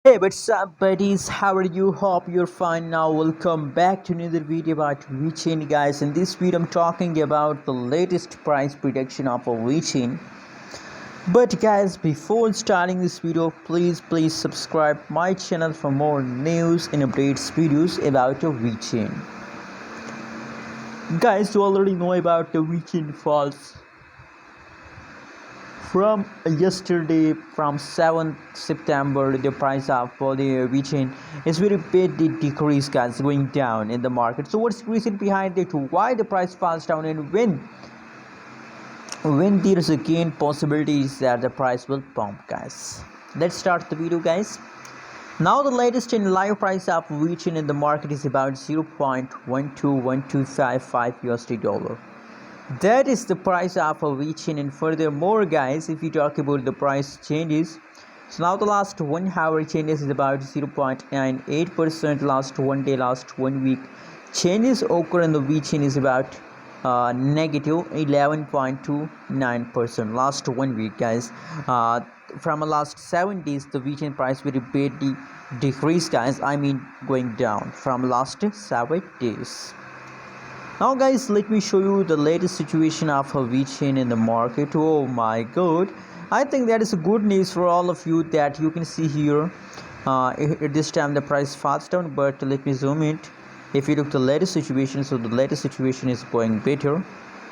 Hey, what's up, buddies? How are you? Hope you're fine now. Welcome back to another video about VeChain, guys. In this video, I'm talking about the latest price prediction of a VeChain. But guys, before starting this video, please subscribe my channel for more news and updates videos about the VeChain. Guys, you already know about the VeChain falls from yesterday, from 7th September. The price of the VeChain is very big decrease, guys, going down in the market. So what's the reason behind it? Why the price falls down, and when there is again possibilities that the price will pump, guys? Let's start the video, guys. Now the latest in live price of VeChain in the market is about 0.121255 USD dollar. That is the price of a VeChain. And furthermore, guys, if you talk about the price changes, so now the last 1 hour changes is about 0.98%. Last 1 day, last 1 week changes occur in the VeChain is about negative 11.29% last 1 week, guys. From the last 7 days, the VeChain price very badly decreased, guys. I mean going down from last 7 days. Now, guys, let me show you the latest situation of a VeChain in the market. Oh my god, I think that is a good news for all of you, that you can see here at this time the price falls down. But let me zoom it. If you look the latest situation, so the latest situation is going better.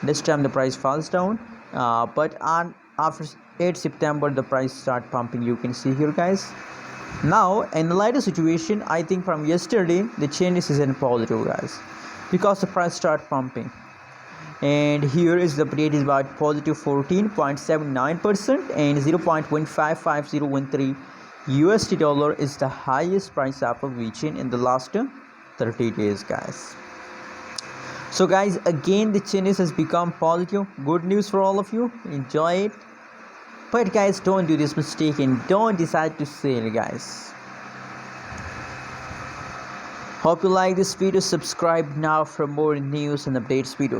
This time the price falls down, but after 8 September the price start pumping, you can see here, guys. Now in the latest situation, I think from yesterday the changes is in positive, guys, because the price start pumping. And here is the update is about positive 14.79%, and 0.155013 USD dollar is the highest price of a VeChain in the last 30 days, guys. So guys, again the changes has become positive. Good news for all of you. Enjoy it. But guys, don't do this mistake and don't decide to sell, guys. Hope you like this video. Subscribe now for more news and updates videos.